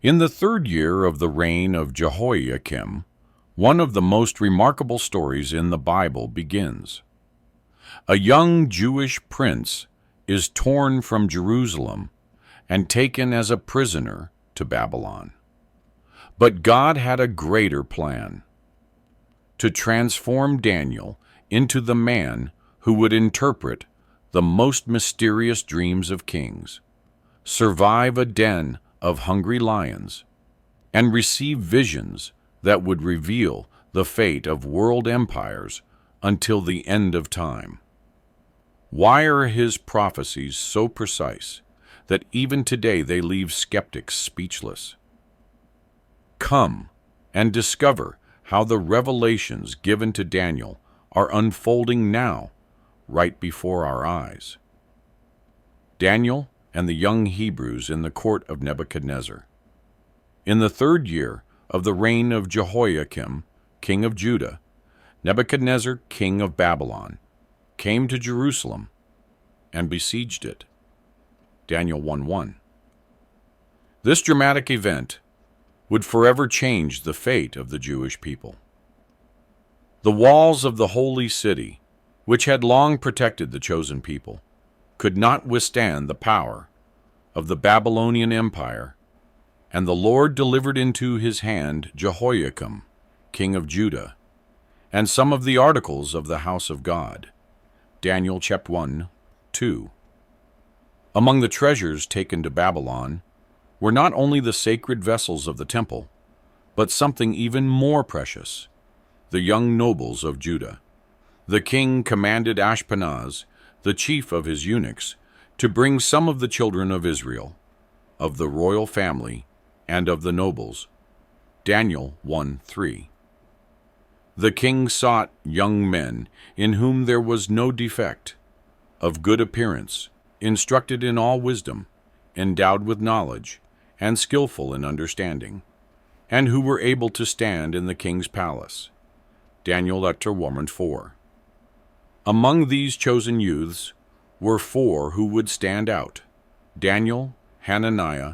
In the 3rd year of the reign of Jehoiakim, one of the most remarkable stories in the Bible begins. A young Jewish prince is torn from Jerusalem and taken as a prisoner to Babylon. But God had a greater plan: to transform Daniel into the man who would interpret the most mysterious dreams of kings, survive a den of hungry lions, and receive visions that would reveal the fate of world empires until the end of time. Why are his prophecies so precise that even today they leave skeptics speechless? Come and discover how the revelations given to Daniel are unfolding now, right before our eyes. Daniel and the young Hebrews in the court of Nebuchadnezzar. In the 3rd year of the reign of Jehoiakim, king of Judah, Nebuchadnezzar, king of Babylon, came to Jerusalem and besieged it. Daniel 1:1. This dramatic event would forever change the fate of the Jewish people. The walls of the holy city, which had long protected the chosen people, could not withstand the power of the Babylonian Empire, and the Lord delivered into his hand Jehoiakim, king of Judah, and some of the articles of the house of God. Daniel chapter 1:2. Among the treasures taken to Babylon were not only the sacred vessels of the temple, but something even more precious: the young nobles of Judah. The king commanded Ashpenaz, the chief of his eunuchs, to bring some of the children of Israel, of the royal family, and of the nobles. Daniel 1:3. The king sought young men in whom there was no defect, of good appearance, instructed in all wisdom, endowed with knowledge, and skillful in understanding, and who were able to stand in the king's palace. Daniel chapter 1:4. Among these chosen youths were 4 who would stand out: Daniel, Hananiah,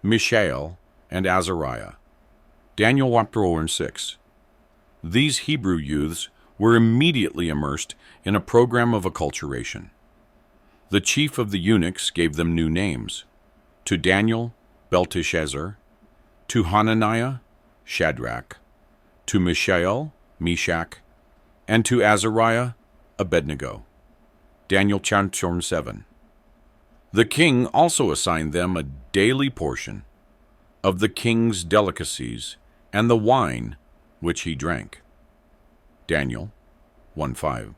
Mishael, and Azariah. Daniel chapter 1:6. These Hebrew youths were immediately immersed in a program of acculturation. The chief of the eunuchs gave them new names: to Daniel, Belteshazzar; to Hananiah, Shadrach; to Mishael, Meshach; and to Azariah, Abednego. Daniel chapter 7. The king also assigned them a daily portion of the king's delicacies and the wine which he drank. Daniel 1:5.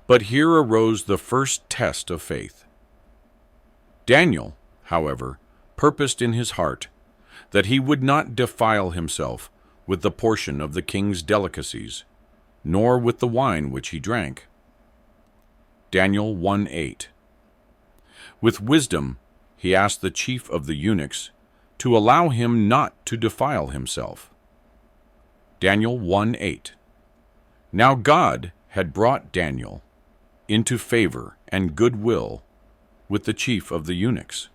But here arose the first test of faith. Daniel, however, purposed in his heart that he would not defile himself with the portion of the king's delicacies, nor with the wine which he drank. Daniel 1:8. With wisdom he asked the chief of the eunuchs to allow him not to defile himself. Daniel 1:8. Now God had brought Daniel into favor and goodwill with the chief of the eunuchs.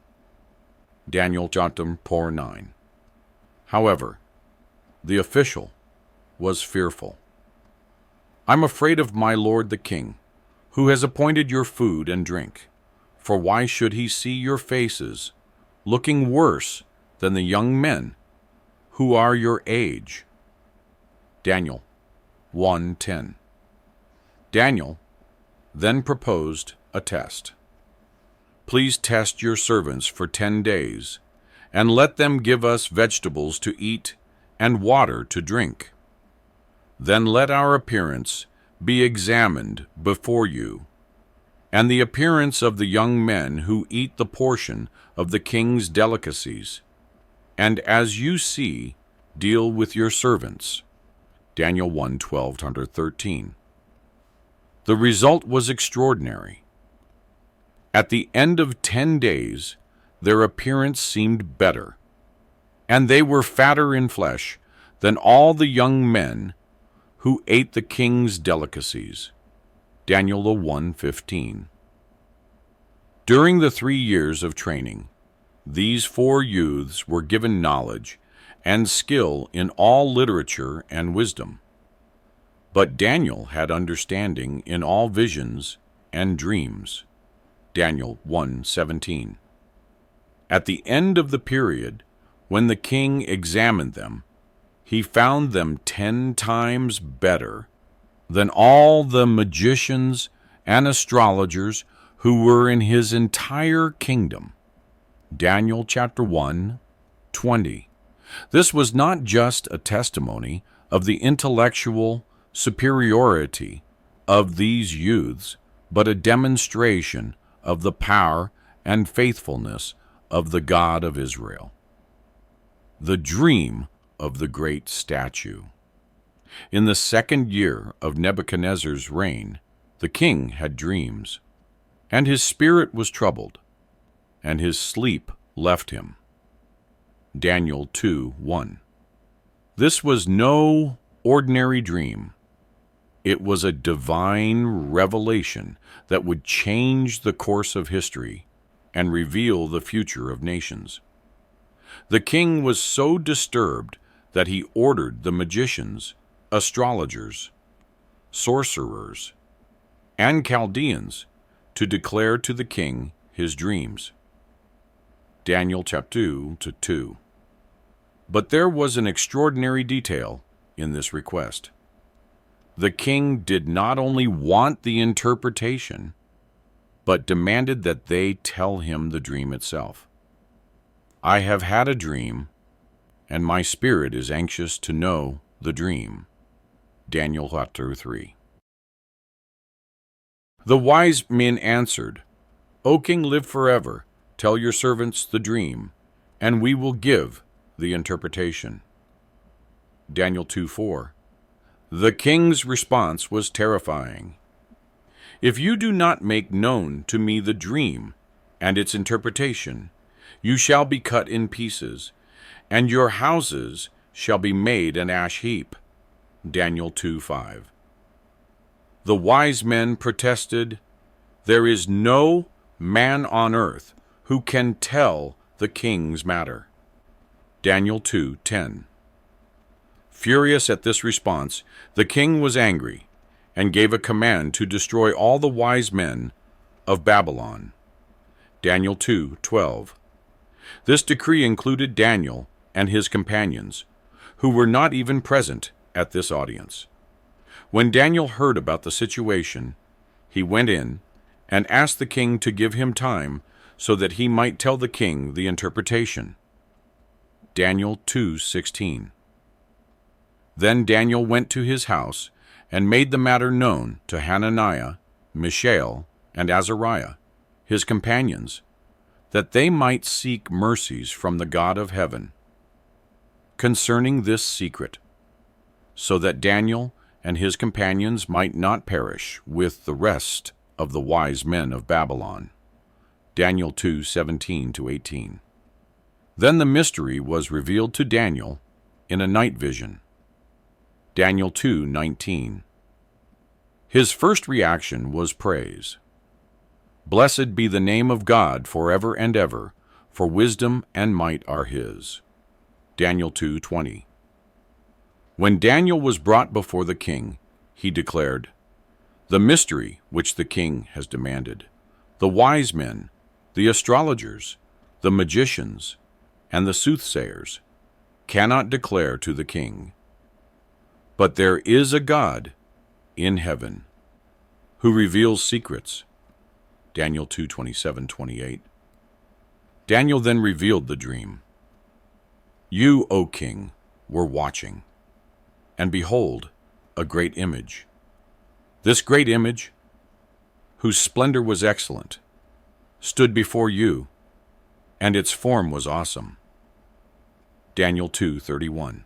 Daniel chapter 9. However, the official was fearful. "I'm afraid of my lord the king, who has appointed your food and drink. For why should he see your faces, looking worse than the young men who are your age?" Daniel 1:10. Daniel then proposed a test. "Please test your servants for 10 days, and let them give us vegetables to eat and water to drink. Then let our appearance be examined before you, and the appearance of the young men who eat the portion of the king's delicacies, and as you see, deal with your servants." Daniel 1:12-13. The result was extraordinary. At the end of 10 days, their appearance seemed better, and they were fatter in flesh than all the young men who ate the king's delicacies. Daniel 1:15. During the 3 years of training, These 4 youths were given knowledge and skill in all literature and wisdom. But Daniel had understanding in all visions and dreams. Daniel 1:17. At the end of the period, when the king examined them, he found them 10 times better than all the magicians and astrologers who were in his entire kingdom. Daniel chapter 1:20. This was not just a testimony of the intellectual superiority of these youths, but a demonstration of the power and faithfulness of the God of Israel. The dream of the great statue. In the 2nd year of Nebuchadnezzar's reign, the king had dreams, and his spirit was troubled, and his sleep left him. Daniel 2:1. This was no ordinary dream. It was a divine revelation that would change the course of history and reveal the future of nations. The king was so disturbed that he ordered the magicians, astrologers, sorcerers, and Chaldeans to declare to the king his dreams. Daniel chapter 2:2. But there was an extraordinary detail in this request. The king did not only want the interpretation, but demanded that they tell him the dream itself. I have had a dream, and my spirit is anxious to know the dream. Daniel chapter 3. The wise men answered, O king, live forever. Tell your servants the dream, and we will give the interpretation. Daniel 2:4. The king's response was terrifying. If you do not make known to me the dream and its interpretation, you shall be cut in pieces, and your houses shall be made an ash heap. Daniel 2:5. The wise men protested, There is no man on earth who can tell the king's matter. Daniel 2:10. Furious at this response, the king was angry and gave a command to destroy all the wise men of Babylon. Daniel 2:12. This decree included Daniel and his companions, who were not even present at this audience. When Daniel heard about the situation, he went in and asked the king to give him time so that he might tell the king the interpretation. Daniel 2:16. Then Daniel went to his house and made the matter known to Hananiah, Mishael, and Azariah, his companions, that they might seek mercies from the God of heaven concerning this secret, so that Daniel and his companions might not perish with the rest of the wise men of Babylon. Daniel 2:17-18. Then the mystery was revealed to Daniel in a night vision. Daniel 2:19. His first reaction was praise. Blessed be the name of God forever and ever, for wisdom and might are his. Daniel 2:20. When Daniel was brought before the king, he declared, The mystery which the king has demanded, the wise men, the astrologers, the magicians, and the soothsayers cannot declare to the king. But there is a God in heaven who reveals secrets. Daniel 2:27-28. Daniel then revealed the dream. You, O king, were watching, and behold, a great image. This great image, whose splendor was excellent, stood before you, and its form was awesome. Daniel 2:31.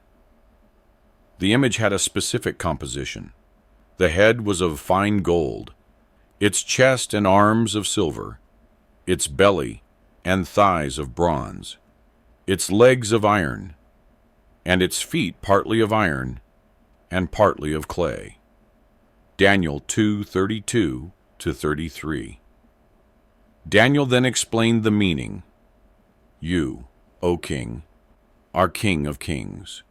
The image had a specific composition. The head was of fine gold, its chest and arms of silver, its belly and thighs of bronze, its legs of iron, and its feet partly of iron and partly of clay. Daniel 2:32-33. Daniel then explained the meaning. You, O King, are King of kings,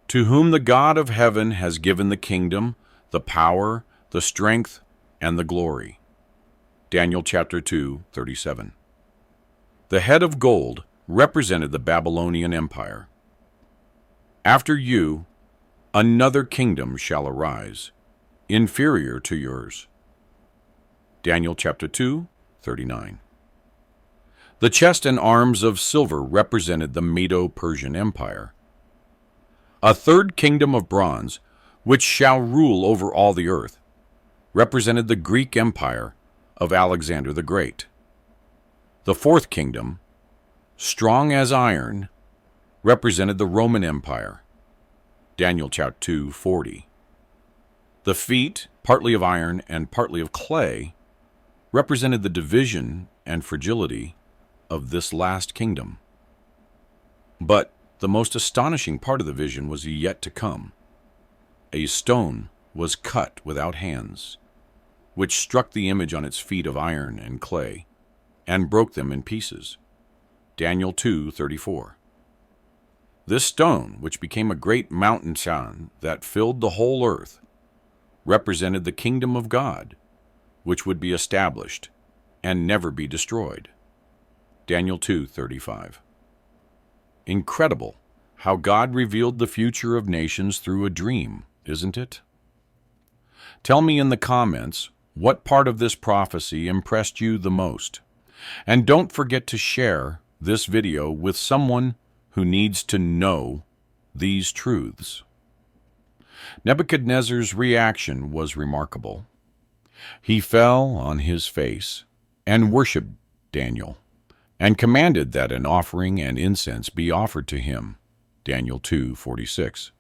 to whom the God of heaven has given the kingdom, the power, the strength, and the glory. Daniel chapter 2:37. The head of gold represented the Babylonian Empire. After you, another kingdom shall arise, inferior to yours. Daniel chapter 2:39. The chest and arms of silver represented the Medo-Persian Empire. A third kingdom of bronze, which shall rule over all the earth, represented the Greek Empire of Alexander the Great. The fourth kingdom, strong as iron, represented the Roman Empire. Daniel chapter 2:40. The feet, partly of iron and partly of clay, represented the division and fragility of this last kingdom. But the most astonishing part of the vision was yet to come. A stone was cut without hands, which struck the image on its feet of iron and clay, and broke them in pieces. Daniel 2:34. This stone, which became a great mountain that filled the whole earth, represented the kingdom of God, which would be established and never be destroyed. Daniel 2:35. Incredible how God revealed the future of nations through a dream, isn't it? Tell me in the comments what part of this prophecy impressed you the most. And don't forget to share this video with someone who needs to know these truths. Nebuchadnezzar's reaction was remarkable. He fell on his face and worshipped Daniel, and commanded that an offering and incense be offered to him. Daniel 2:46.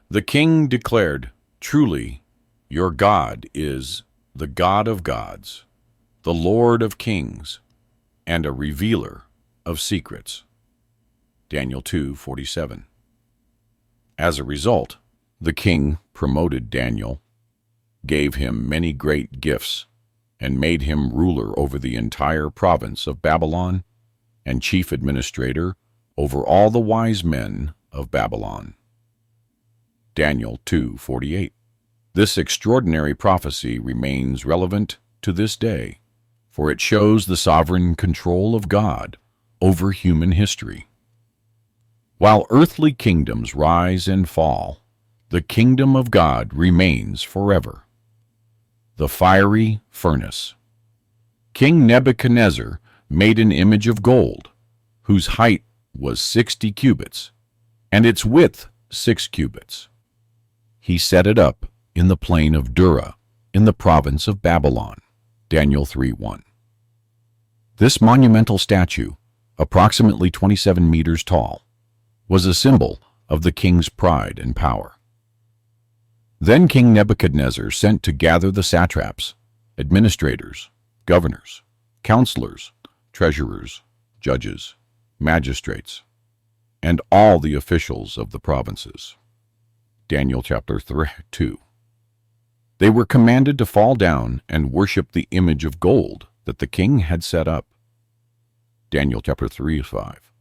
The king declared, "Truly, your God is the God of gods, the Lord of kings, and a revealer of secrets." Daniel 2:47. As a result, the king promoted Daniel, gave him many great gifts, and made him ruler over the entire province of Babylon and chief administrator over all the wise men of Babylon. Daniel 2:48. This extraordinary prophecy remains relevant to this day, for it shows the sovereign control of God over human history. While earthly kingdoms rise and fall, the kingdom of God remains forever. The fiery furnace. King Nebuchadnezzar made an image of gold, whose height was 60 cubits, and its width 6 cubits. He set it up in the plain of Dura, in the province of Babylon. Daniel 3:1. This monumental statue, approximately 27 meters tall, was a symbol of the king's pride and power. Then King Nebuchadnezzar sent to gather the satraps, administrators, governors, counselors, treasurers, judges, magistrates, and all the officials of the provinces. Daniel chapter 2. They were commanded to fall down and worship the image of gold that the king had set up. Daniel chapter 3:5.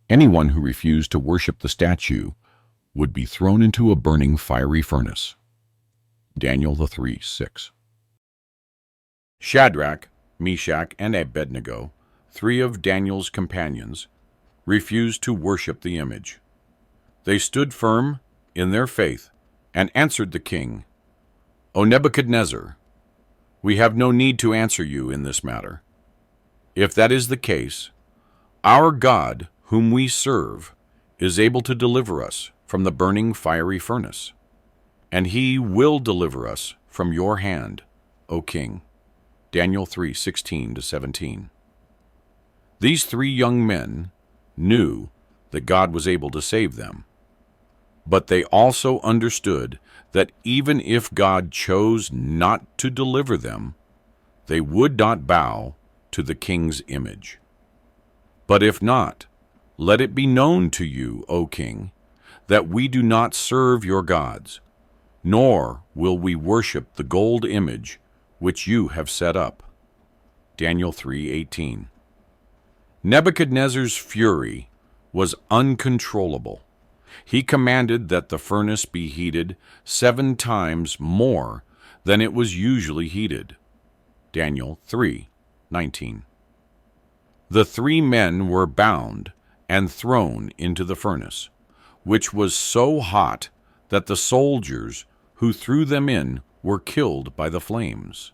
Anyone who refused to worship the statue would be thrown into a burning fiery furnace. Daniel 3:6. Shadrach, Meshach, and Abednego, 3 of Daniel's companions, refused to worship the image. They stood firm in their faith and answered the king, "O Nebuchadnezzar, we have no need to answer you in this matter. If that is the case, our God, whom we serve, is able to deliver us from the burning fiery furnace, and he will deliver us from your hand, O king." Daniel 3:16-17. These 3 young men knew that God was able to save them, but they also understood that even if God chose not to deliver them, they would not bow to the king's image. "But if not, let it be known to you, O king, that we do not serve your gods, nor will we worship the gold image which you have set up." Daniel 3:18. Nebuchadnezzar's fury was uncontrollable. He commanded that the furnace be heated 7 times more than it was usually heated. Daniel 3:19. The 3 men were bound and thrown into the furnace, which was so hot that the soldiers who threw them in were killed by the flames.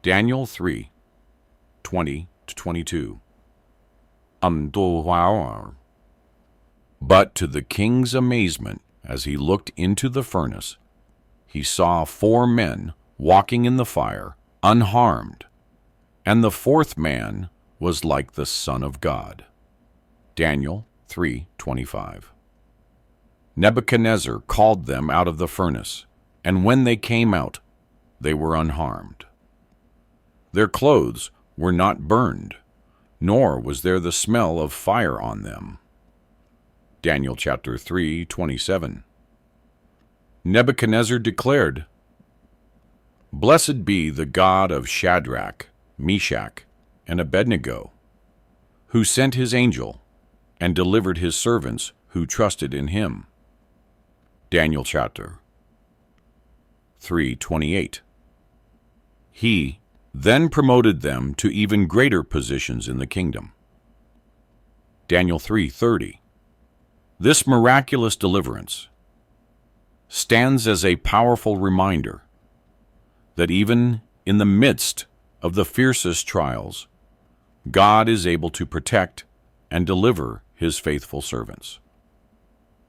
Daniel 3:20-22. But to the king's amazement, as he looked into the furnace, he saw 4 men walking in the fire, unharmed, and the 4th man was like the Son of God. Daniel 3:25. Nebuchadnezzar called them out of the furnace, and when they came out, they were unharmed. Their clothes were not burned, nor was there the smell of fire on them. Daniel chapter 3:27. Nebuchadnezzar declared, "Blessed be the God of Shadrach, Meshach, and Abednego, who sent his angel and delivered his servants who trusted in him." Daniel chapter 3:28. He then promoted them to even greater positions in the kingdom. Daniel 3:30. This miraculous deliverance stands as a powerful reminder that even in the midst of the fiercest trials, God is able to protect and deliver his faithful servants.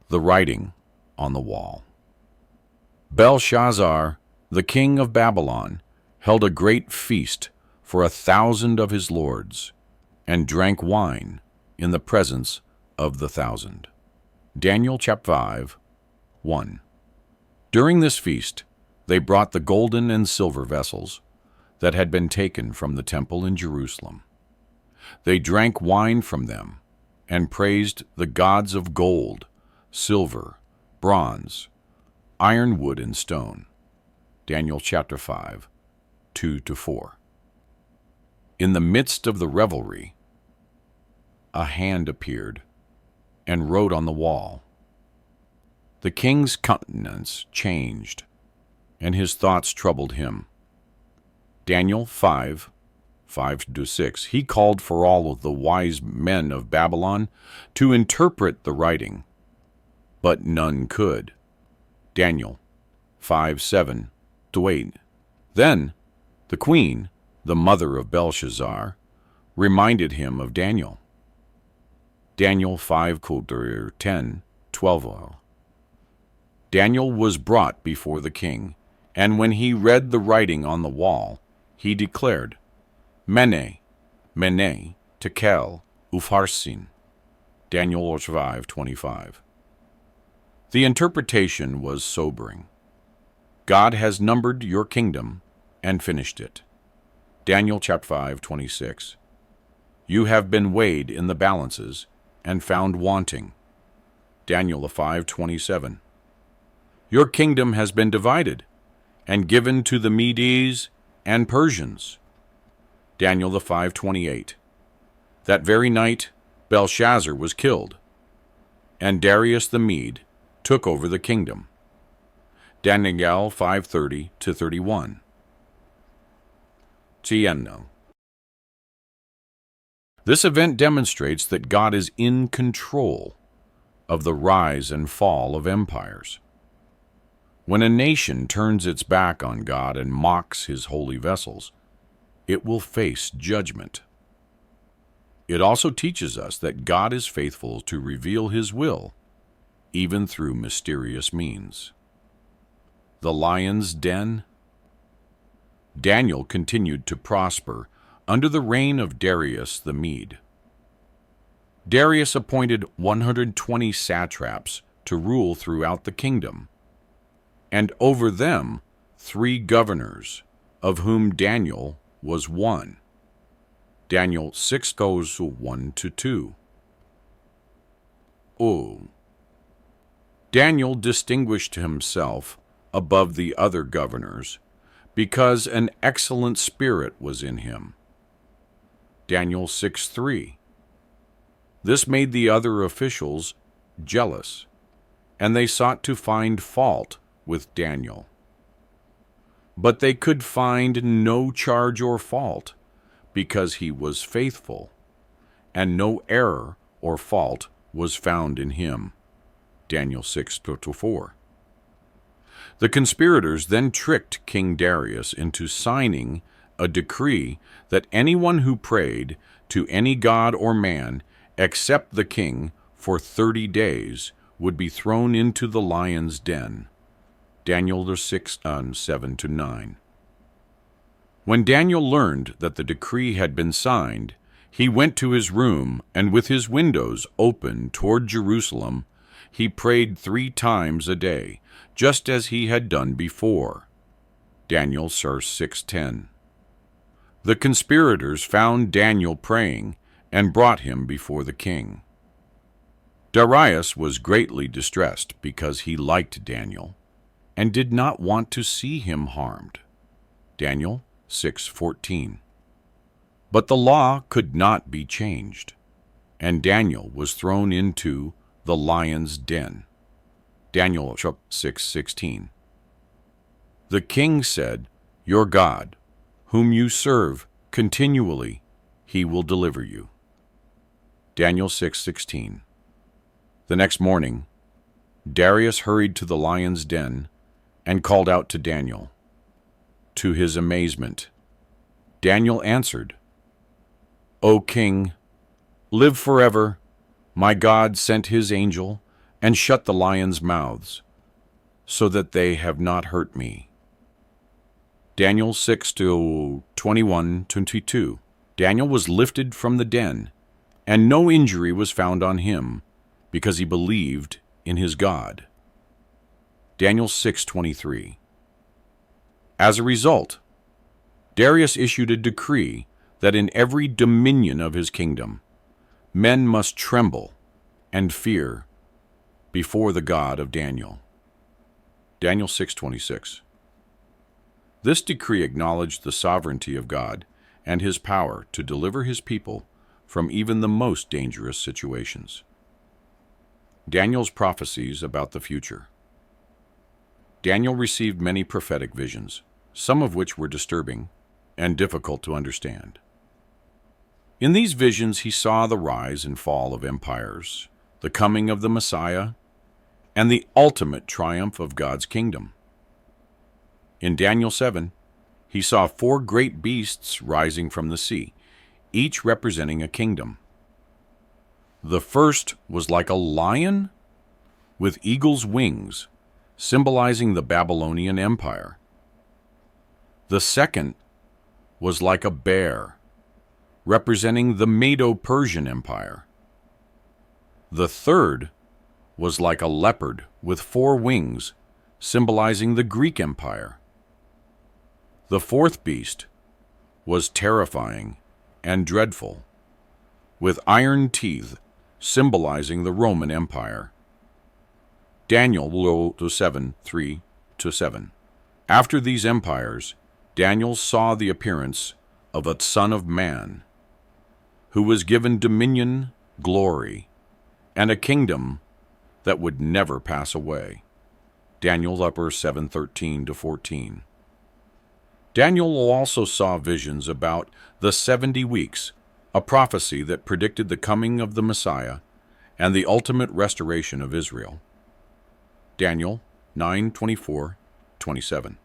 The writing on the wall. Belshazzar, the king of Babylon, held a great feast for 1,000 of his lords, and drank wine in the presence of the 1,000. Daniel chapter 5:1. During this feast, they brought the golden and silver vessels that had been taken from the temple in Jerusalem. They drank wine from them and praised the gods of gold, silver, bronze, iron, wood, and stone. Daniel chapter 5:2-4. In the midst of the revelry, a hand appeared and wrote on the wall. The king's countenance changed, and his thoughts troubled him. Daniel 5:5-6. He called for all of the wise men of Babylon to interpret the writing, but none could. Daniel 5:7-8. Then the queen, the mother of Belshazzar, reminded him of Daniel. Daniel 5:10-12. Daniel was brought before the king, and when he read the writing on the wall, he declared, "Mene, Mene, Tekel, Upharsin." Daniel 5:25. The interpretation was sobering. God has numbered your kingdom and finished it. Daniel chapter 5:26. You have been weighed in the balances and found wanting. Daniel 5:27. Your kingdom has been divided and given to the Medes and Persians. Daniel 5:28. That very night Belshazzar was killed, and Darius the Mede took over the kingdom. Daniel 5:30-31. Tienno. This event demonstrates that God is in control of the rise and fall of empires. When a nation turns its back on God and mocks his holy vessels, it will face judgment. It also teaches us that God is faithful to reveal his will, even through mysterious means. The lion's den. Daniel continued to prosper under the reign of Darius the Mede. Darius appointed 120 satraps to rule throughout the kingdom, and over them 3 governors, of whom Daniel was one. Daniel 6:1-2. Daniel distinguished himself above the other governors because an excellent spirit was in him. Daniel 6:3. This made the other officials jealous, and they sought to find fault with Daniel. But they could find no charge or fault, because he was faithful, and no error or fault was found in him. Daniel 6:4. The conspirators then tricked King Darius into signing a decree that anyone who prayed to any god or man except the king for 30 days would be thrown into the lion's den. Daniel 6, 7-9. When Daniel learned that the decree had been signed, he went to his room, and with his windows open toward Jerusalem, he prayed 3 times a day, just as he had done before. Daniel 6:10. The conspirators found Daniel praying and brought him before the king. Darius was greatly distressed because he liked Daniel and did not want to see him harmed. Daniel 6:14. But the law could not be changed, and Daniel was thrown into the lion's den. Daniel 6:16. The king said, "Your God, whom you serve continually, he will deliver you." Daniel 6:16. The next morning, Darius hurried to the lion's den and called out to Daniel. To his amazement, Daniel answered, "O king, live forever. My God sent his angel and shut the lions' mouths, so that they have not hurt me." Daniel 6:21-22. Daniel was lifted from the den, and no injury was found on him, because he believed in his God. Daniel 6:23. As a result, Darius issued a decree that in every dominion of his kingdom, men must tremble and fear before the God of Daniel. Daniel 6:26. This decree acknowledged the sovereignty of God and his power to deliver his people from even the most dangerous situations. Daniel's prophecies about the future. Daniel received many prophetic visions, some of which were disturbing and difficult to understand. In these visions, he saw the rise and fall of empires, the coming of the Messiah, and the ultimate triumph of God's kingdom. In Daniel 7, he saw 4 great beasts rising from the sea, each representing a kingdom. The first was like a lion with eagle's wings, symbolizing the Babylonian Empire. The second was like a bear, representing the Medo-Persian Empire. The third was like a leopard with 4 wings, symbolizing the Greek Empire. The fourth beast was terrifying and dreadful, with iron teeth, symbolizing the Roman Empire. Daniel 7:3-7. After these empires, Daniel saw the appearance of a Son of Man, who was given dominion, glory, and a kingdom that would never pass away. Daniel 7:13-14. Daniel also saw visions about the 70 weeks, a prophecy that predicted the coming of the Messiah and the ultimate restoration of Israel. Daniel 9:24-27.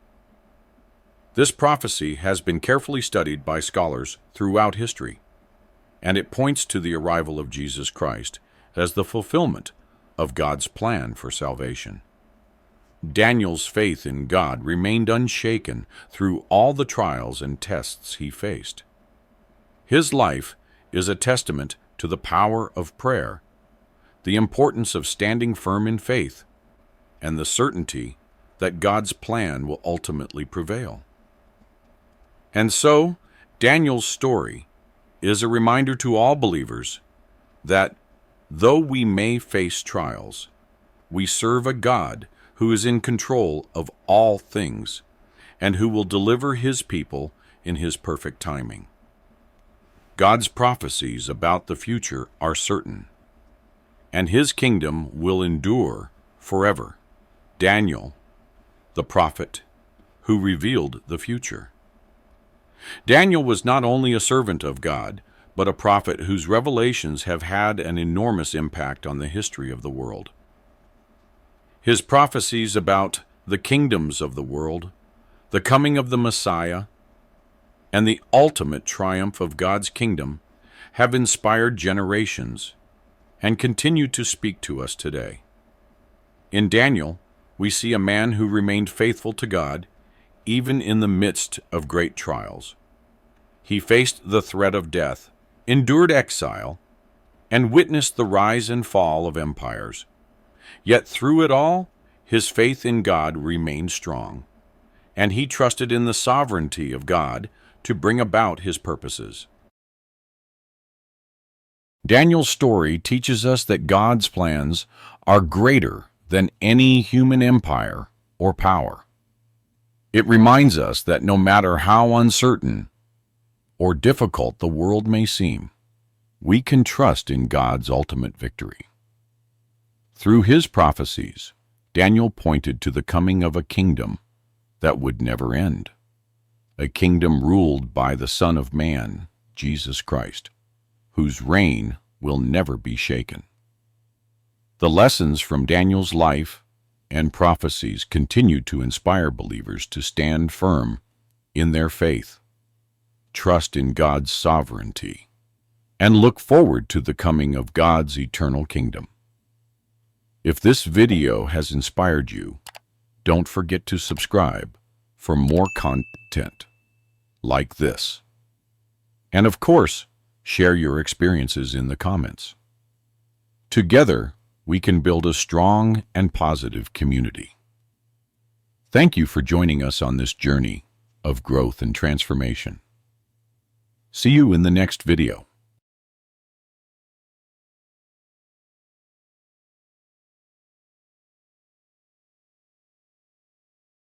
This prophecy has been carefully studied by scholars throughout history, and it points to the arrival of Jesus Christ as the fulfillment of God's plan for salvation. Daniel's faith in God remained unshaken through all the trials and tests he faced. His life is a testament to the power of prayer, the importance of standing firm in faith, and the certainty that God's plan will ultimately prevail. And so, Daniel's story is a reminder to all believers that though we may face trials, we serve a God who is in control of all things and who will deliver his people in his perfect timing. God's prophecies about the future are certain, and His kingdom will endure forever. Daniel, the prophet, who revealed the future. Daniel was not only a servant of God, but a prophet whose revelations have had an enormous impact on the history of the world. His prophecies about the kingdoms of the world, the coming of the Messiah, and the ultimate triumph of God's kingdom have inspired generations and continue to speak to us today. In Daniel, we see a man who remained faithful to God even in the midst of great trials. He faced the threat of death, endured exile, and witnessed the rise and fall of empires. Yet through it all, his faith in God remained strong, and he trusted in the sovereignty of God to bring about His purposes. Daniel's story teaches us that God's plans are greater than any human empire or power. It reminds us that no matter how uncertain or difficult the world may seem, we can trust in God's ultimate victory. Through his prophecies, Daniel pointed to the coming of a kingdom that would never end, a kingdom ruled by the Son of Man, Jesus Christ, whose reign will never be shaken. The lessons from Daniel's life and prophecies continue to inspire believers to stand firm in their faith, trust in God's sovereignty, and look forward to the coming of God's eternal kingdom. If this video has inspired you, don't forget to subscribe for more content like this. And of course, share your experiences in the comments. Together, we can build a strong and positive community. Thank you for joining us on this journey of growth and transformation. See you in the next video.